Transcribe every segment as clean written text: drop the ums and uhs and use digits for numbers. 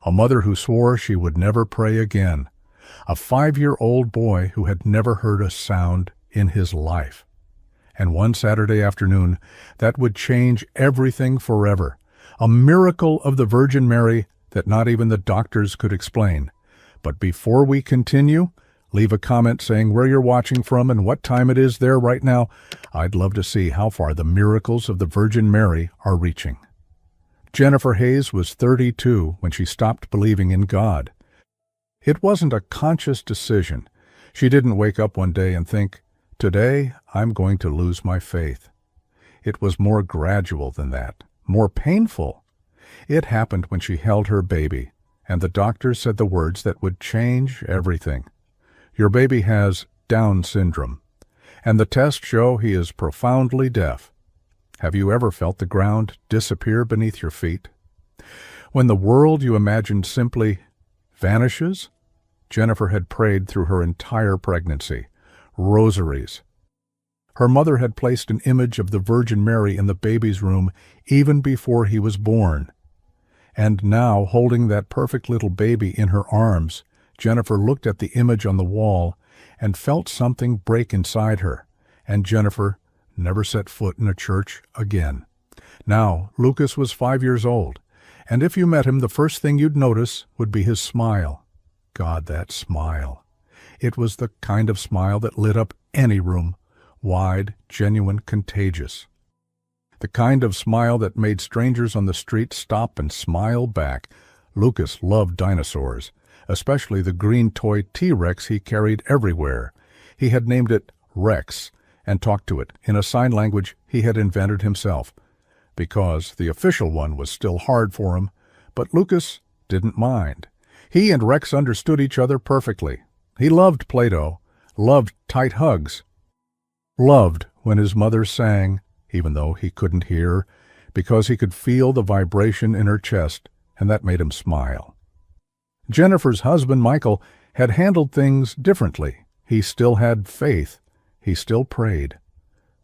A mother who swore she would never pray again. A 5-year-old boy who had never heard a sound in his life. And one Saturday afternoon, that would change everything forever. A miracle of the Virgin Mary that not even the doctors could explain. But before we continue, leave a comment saying where you're watching from and what time it is there right now. I'd love to see how far the miracles of the Virgin Mary are reaching. Jennifer Hayes was 32 when she stopped believing in God. It wasn't a conscious decision. She didn't wake up one day and think, "Today I'm going to lose my faith." It was more gradual than that, more painful. It happened when she held her baby, and the doctor said the words that would change everything. "Your baby has Down syndrome, and the tests show he is profoundly deaf." Have you ever felt the ground disappear beneath your feet? When the world you imagined simply vanishes? Jennifer had prayed through her entire pregnancy. Rosaries. Her mother had placed an image of the Virgin Mary in the baby's room even before he was born. And now, holding that perfect little baby in her arms, Jennifer looked at the image on the wall and felt something break inside her, and Jennifer never set foot in a church again. Now, Lucas was 5 years old, and if you met him, the first thing you'd notice would be his smile. God, that smile. It was the kind of smile that lit up any room, wide, genuine, contagious. The kind of smile that made strangers on the street stop and smile back. Lucas loved dinosaurs, especially the green toy T-Rex he carried everywhere. He had named it Rex, and talked to it in a sign language he had invented himself, because the official one was still hard for him, but Lucas didn't mind. He and Rex understood each other perfectly. He loved Play-Doh, loved tight hugs, loved when his mother sang, even though he couldn't hear, because he could feel the vibration in her chest, and that made him smile. Jennifer's husband, Michael, had handled things differently. He still had faith. He still prayed,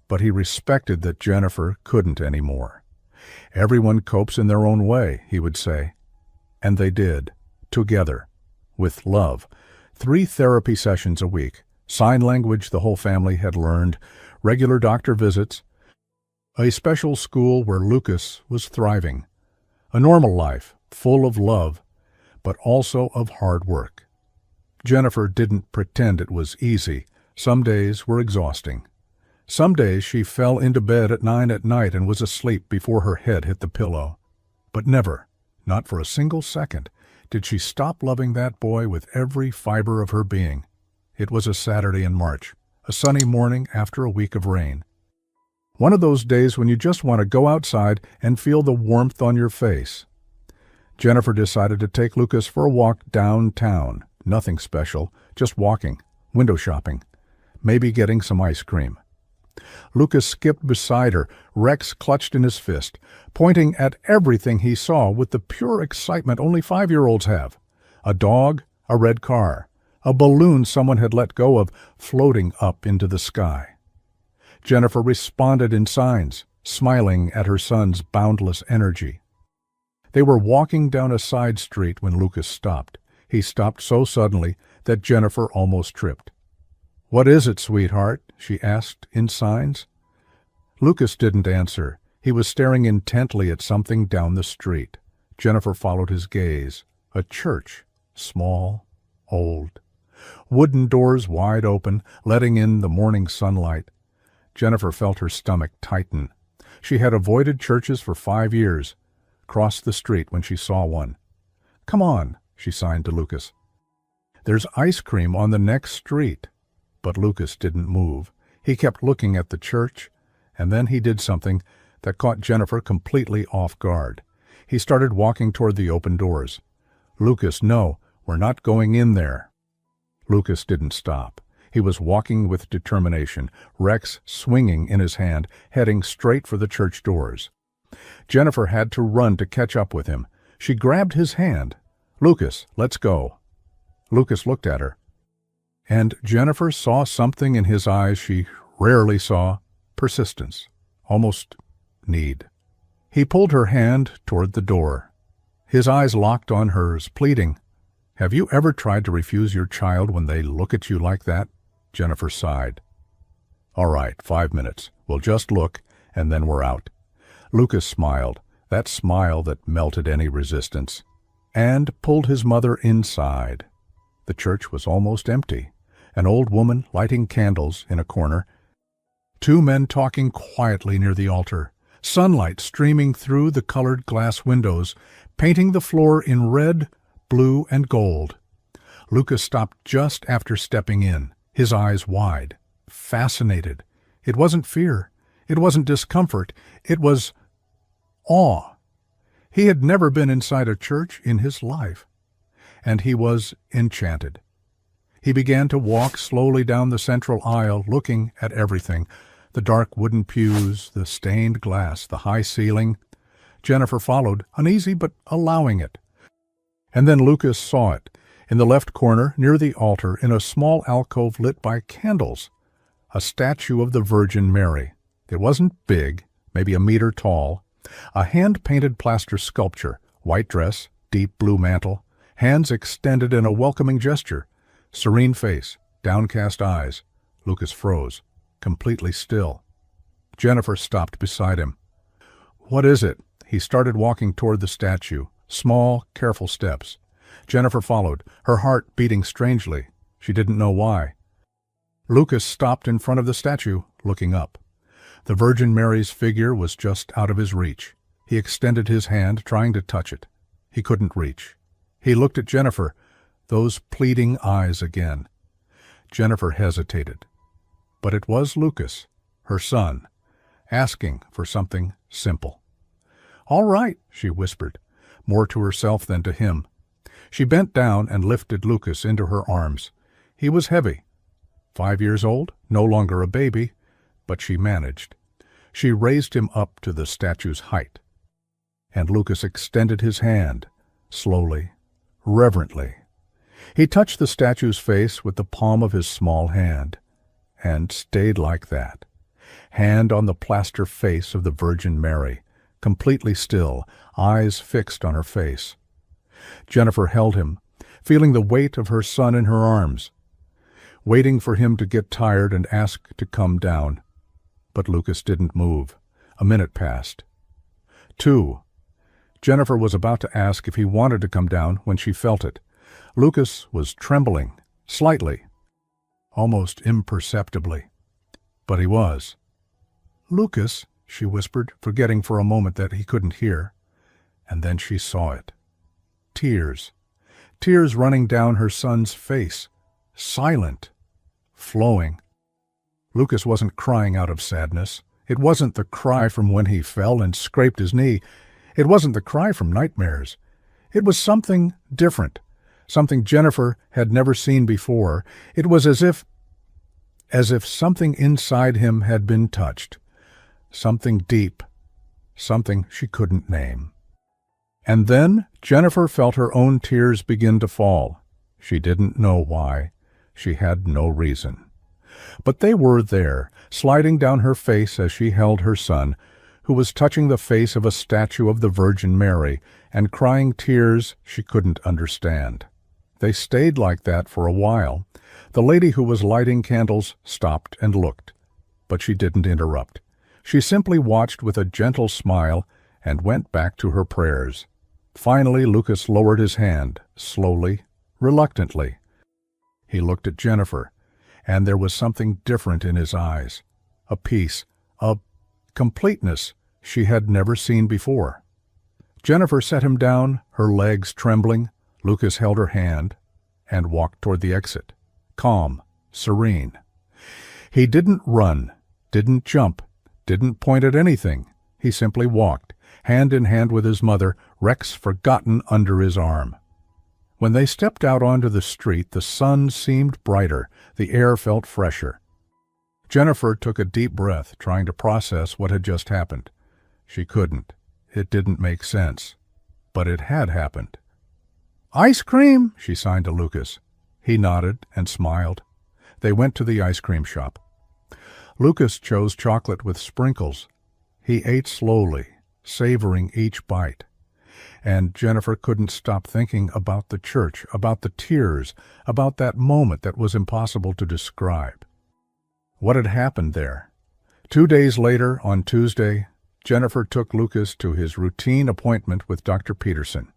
but he respected that Jennifer couldn't anymore. Everyone copes in their own way, he would say. And they did, together, with love. 3 therapy sessions a week, sign language the whole family had learned, regular doctor visits, a special school where Lucas was thriving, a normal life full of love, but also of hard work. Jennifer didn't pretend it was easy. Some days were exhausting. Some days she fell into bed at 9 at night and was asleep before her head hit the pillow. But never, not for a single second, did she stop loving that boy with every fiber of her being. It was a Saturday in March, a sunny morning after a week of rain. One of those days when you just want to go outside and feel the warmth on your face. Jennifer decided to take Lucas for a walk downtown. Nothing special, just walking, window shopping, maybe getting some ice cream. Lucas skipped beside her, Rex clutched in his fist, pointing at everything he saw with the pure excitement only 5-year-olds have. A dog, a red car, a balloon someone had let go of floating up into the sky. Jennifer responded in signs, smiling at her son's boundless energy. They were walking down a side street when Lucas stopped. He stopped so suddenly that Jennifer almost tripped. "What is it, sweetheart?" she asked in signs. Lucas didn't answer. He was staring intently at something down the street. Jennifer followed his gaze. A church, small, old. Wooden doors wide open, letting in the morning sunlight. Jennifer felt her stomach tighten. She had avoided churches for 5 years, crossed the street when she saw one. "Come on," she signed to Lucas. "There's ice cream on the next street." But Lucas didn't move. He kept looking at the church, and then he did something that caught Jennifer completely off guard. He started walking toward the open doors. "Lucas, no, we're not going in there." Lucas didn't stop. He was walking with determination, Rex swinging in his hand, heading straight for the church doors. Jennifer had to run to catch up with him. She grabbed his hand. "Lucas, let's go." Lucas looked at her, and Jennifer saw something in his eyes she rarely saw: persistence, almost need. He pulled her hand toward the door. His eyes locked on hers, pleading. "Have you ever tried to refuse your child when they look at you like that?" Jennifer sighed. "All right, 5 minutes. We'll just look, and then we're out." Lucas smiled, that smile that melted any resistance, and pulled his mother inside. The church was almost empty. An old woman lighting candles in a corner. 2 men talking quietly near the altar. Sunlight streaming through the colored glass windows, painting the floor in red, blue, and gold. Lucas stopped just after stepping in, his eyes wide, fascinated. It wasn't fear. It wasn't discomfort. It was awe. He had never been inside a church in his life, and he was enchanted. He began to walk slowly down the central aisle, looking at everything, the dark wooden pews, the stained glass, the high ceiling. Jennifer followed, uneasy but allowing it. And then Lucas saw it, in the left corner, near the altar, in a small alcove lit by candles, a statue of the Virgin Mary. It wasn't big, maybe a meter tall, a hand-painted plaster sculpture, white dress, deep blue mantle, hands extended in a welcoming gesture, serene face, downcast eyes. Lucas froze, completely still. Jennifer stopped beside him. "What is it?" He started walking toward the statue, small, careful steps. Jennifer followed, her heart beating strangely. She didn't know why. Lucas stopped in front of the statue, looking up. The Virgin Mary's figure was just out of his reach. He extended his hand, trying to touch it. He couldn't reach. He looked at Jennifer, those pleading eyes again. Jennifer hesitated. But it was Lucas, her son, asking for something simple. "All right," she whispered, more to herself than to him. She bent down and lifted Lucas into her arms. He was heavy. 5 years old, no longer a baby, but she managed. She raised him up to the statue's height. And Lucas extended his hand, slowly, reverently. He touched the statue's face with the palm of his small hand, and stayed like that, hand on the plaster face of the Virgin Mary, completely still, eyes fixed on her face. Jennifer held him, feeling the weight of her son in her arms, waiting for him to get tired and ask to come down. But Lucas didn't move. A minute passed. 2. Jennifer was about to ask if he wanted to come down when she felt it. Lucas was trembling, slightly, almost imperceptibly. But he was. "Lucas," she whispered, forgetting for a moment that he couldn't hear. And then she saw it. Tears. Tears running down her son's face. Silent. Flowing. Lucas wasn't crying out of sadness. It wasn't the cry from when he fell and scraped his knee. It wasn't the cry from nightmares. It was something different, something Jennifer had never seen before. It was as if something inside him had been touched, something deep, something she couldn't name. And then Jennifer felt her own tears begin to fall. She didn't know why. She had no reason. But they were there, sliding down her face as she held her son, who was touching the face of a statue of the Virgin Mary and crying tears she couldn't understand. They stayed like that for a while. The lady who was lighting candles stopped and looked, but she didn't interrupt. She simply watched with a gentle smile and went back to her prayers. Finally, Lucas lowered his hand, slowly, reluctantly. He looked at Jennifer, and there was something different in his eyes, a peace, a completeness she had never seen before. Jennifer set him down, her legs trembling. Lucas held her hand and walked toward the exit, calm, serene. He didn't run, didn't jump, didn't point at anything. He simply walked, hand in hand with his mother, Rex forgotten under his arm. When they stepped out onto the street, the sun seemed brighter, the air felt fresher. Jennifer took a deep breath, trying to process what had just happened. She couldn't. It didn't make sense. But it had happened. "Ice cream," she signed to Lucas. He nodded and smiled. They went to the ice cream shop. Lucas chose chocolate with sprinkles. He ate slowly, savoring each bite. and Jennifer couldn't stop thinking about the church, about the tears, about that moment that was impossible to describe. What had happened there? 2 days later, on Tuesday, Jennifer took Lucas to his routine appointment with Dr. Peterson.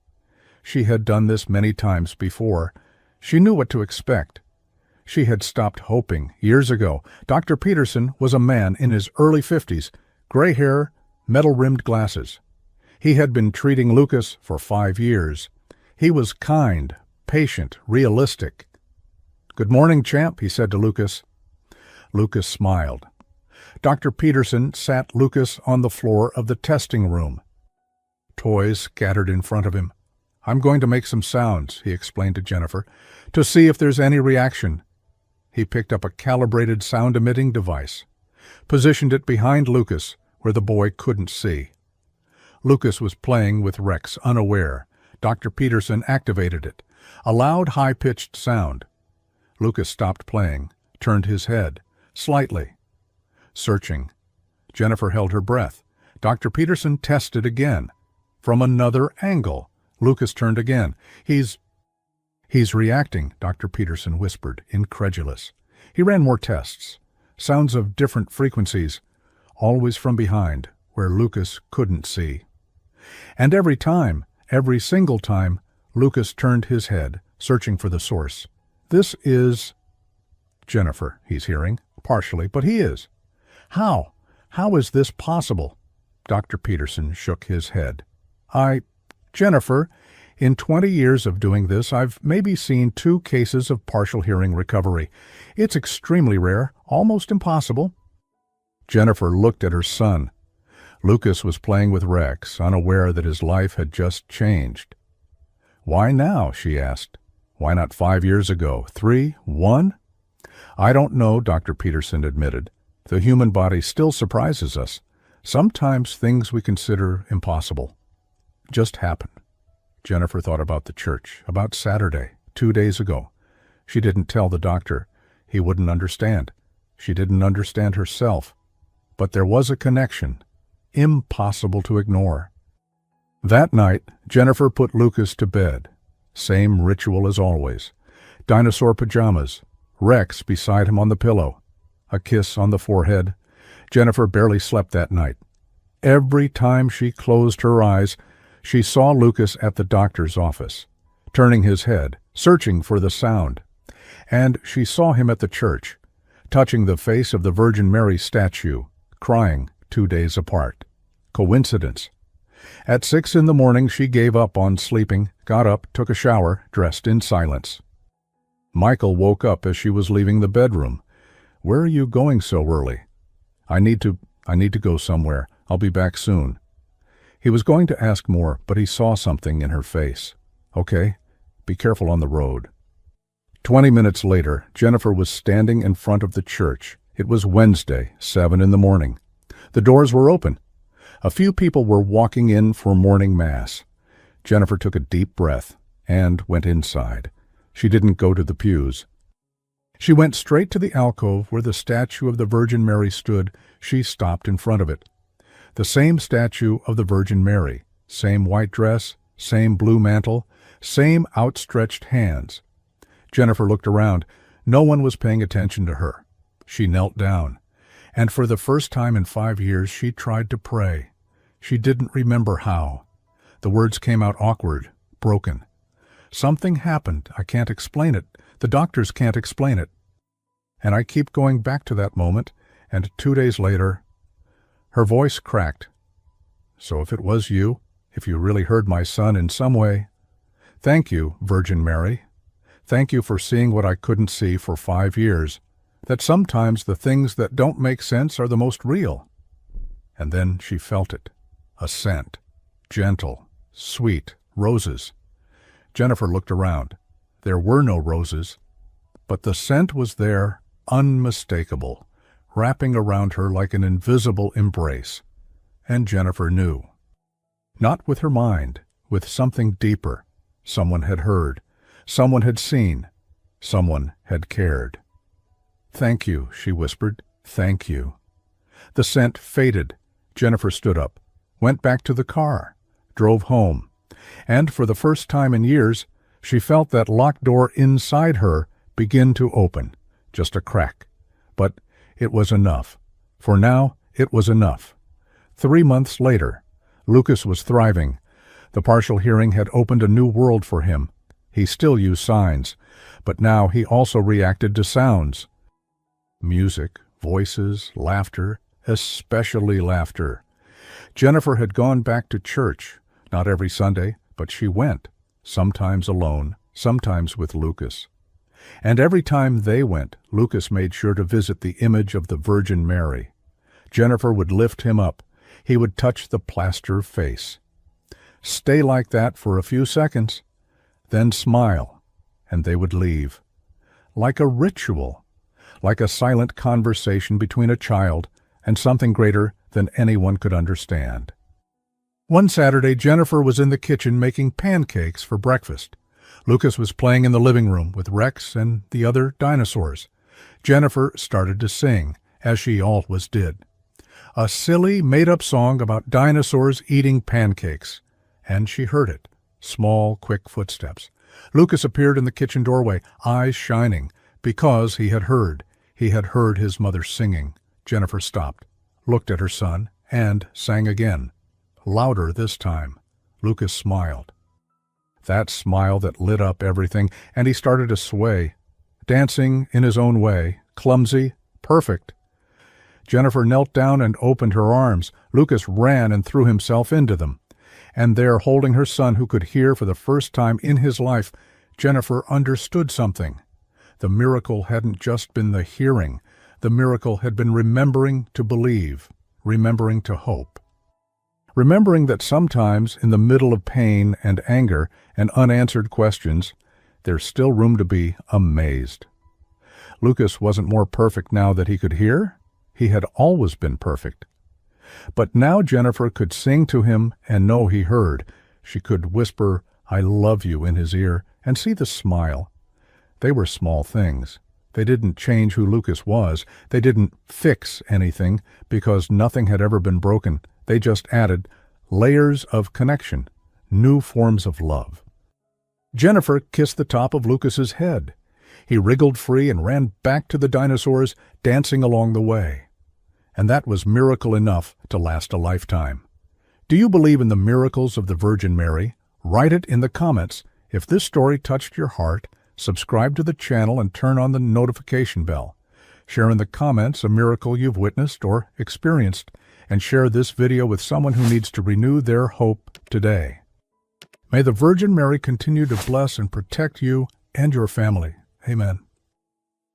She had done this many times before. She knew what to expect. She had stopped hoping years ago. Dr. Peterson was a man in his early 50s, gray hair, metal-rimmed glasses. He had been treating Lucas for 5 years. He was kind, patient, realistic. "Good morning, champ," he said to Lucas. Lucas smiled. Dr. Peterson sat Lucas on the floor of the testing room. Toys scattered in front of him. "I'm going to make some sounds," he explained to Jennifer, "to see if there's any reaction." He picked up a calibrated sound-emitting device, positioned it behind Lucas where the boy couldn't see. Lucas was playing with Rex, unaware. Dr. Peterson activated it. A loud, high-pitched sound. Lucas stopped playing, turned his head, slightly. Searching. Jennifer held her breath. Dr. Peterson tested again. From another angle. Lucas turned again. He's reacting," Dr. Peterson whispered, incredulous. He ran more tests. Sounds of different frequencies, always from behind, where Lucas couldn't see. And every single time, Lucas turned his head, searching for the source. "This is Jennifer," he's hearing, partially, but he is. "How? How is this possible?" Dr. Peterson shook his head. Jennifer, in 20 years of doing this, I've maybe seen 2 cases of partial hearing recovery. It's extremely rare, almost impossible." Jennifer looked at her son. Lucas was playing with Rex, unaware that his life had just changed. "Why now?" she asked. "Why not 5 years ago? 3? 1? "I don't know," Dr. Peterson admitted. "The human body still surprises us. Sometimes things we consider impossible just happen." Jennifer thought about the church, about Saturday, 2 days ago. She didn't tell the doctor. He wouldn't understand. She didn't understand herself. But there was a connection, impossible to ignore. That night, Jennifer put Lucas to bed. Same ritual as always. Dinosaur pajamas, Rex beside him on the pillow, a kiss on the forehead. Jennifer barely slept that night. Every time she closed her eyes, she saw Lucas at the doctor's office, turning his head, searching for the sound. And she saw him at the church, touching the face of the Virgin Mary statue, crying 2 days apart. Coincidence? At 6 in the morning she gave up on sleeping, got up, took a shower, dressed in silence. Michael woke up as she was leaving the bedroom. "Where are you going so early?" I need to go somewhere. I'll be back soon." He was going to ask more, but he saw something in her face. "Okay, be careful on the road." 20 minutes later, Jennifer was standing in front of the church. It was Wednesday, 7 in the morning. The doors were open. A few people were walking in for morning mass. Jennifer took a deep breath and went inside. She didn't go to the pews. She went straight to the alcove where the statue of the Virgin Mary stood. She stopped in front of it. The same statue of the Virgin Mary, same white dress, same blue mantle, same outstretched hands. Jennifer looked around. No one was paying attention to her. She knelt down, and for the first time in 5 years she tried to pray. She didn't remember how. The words came out awkward, broken. "Something happened. I can't explain it. The doctors can't explain it." And I keep going back to that moment, and 2 days later, her voice cracked. "So if it was you, if you really heard my son in some way, thank you, Virgin Mary. Thank you for seeing what I couldn't see for 5 years, that sometimes the things that don't make sense are the most real." And then she felt it. A scent. Gentle, sweet, roses. Jennifer looked around. There were no roses, but the scent was there, unmistakable, wrapping around her like an invisible embrace. And Jennifer knew. Not with her mind, with something deeper. Someone had heard. Someone had seen. Someone had cared. "Thank you," she whispered. "Thank you." The scent faded. Jennifer stood up, went back to the car, drove home. And for the first time in years, she felt that locked door inside her begin to open, just a crack. But it was enough. For now, it was enough. 3 months later, Lucas was thriving. The partial hearing had opened a new world for him. He still used signs, but now he also reacted to sounds. Music, voices, laughter, especially laughter. Jennifer had gone back to church, not every Sunday, but she went, sometimes alone, sometimes with Lucas. And every time they went, Lucas made sure to visit the image of the Virgin Mary. Jennifer would lift him up. He would touch the plaster face. Stay like that for a few seconds, then smile, and they would leave. Like a ritual, like a silent conversation between a child and something greater than anyone could understand. One Saturday, Jennifer was in the kitchen making pancakes for breakfast. Lucas was playing in the living room with Rex and the other dinosaurs. Jennifer started to sing, as she always did. A silly, made-up song about dinosaurs eating pancakes. And she heard it. Small, quick footsteps. Lucas appeared in the kitchen doorway, eyes shining, because he had heard. He had heard his mother singing. Jennifer stopped, looked at her son, and sang again. Louder this time. Lucas smiled. That smile that lit up everything, and he started to sway, dancing in his own way, clumsy, perfect. Jennifer knelt down and opened her arms. Lucas ran and threw himself into them. And there, holding her son who could hear for the first time in his life, Jennifer understood something. The miracle hadn't just been the hearing. The miracle had been remembering to believe, remembering to hope. Remembering that sometimes, in the middle of pain and anger and unanswered questions, there's still room to be amazed. Lucas wasn't more perfect now that he could hear. He had always been perfect. But now Jennifer could sing to him and know he heard. She could whisper, "I love you," in his ear, and see the smile. They were small things. They didn't change who Lucas was. They didn't fix anything, because nothing had ever been broken. They just added layers of connection, new forms of love. Jennifer kissed the top of Lucas's head. He wriggled free and ran back to the dinosaurs, dancing along the way. And that was miracle enough to last a lifetime. Do you believe in the miracles of the Virgin Mary? Write it in the comments. If this story touched your heart, subscribe to the channel and turn on the notification bell. Share in the comments a miracle you've witnessed or experienced, and share this video with someone who needs to renew their hope today. May the Virgin Mary continue to bless and protect you and your family. Amen.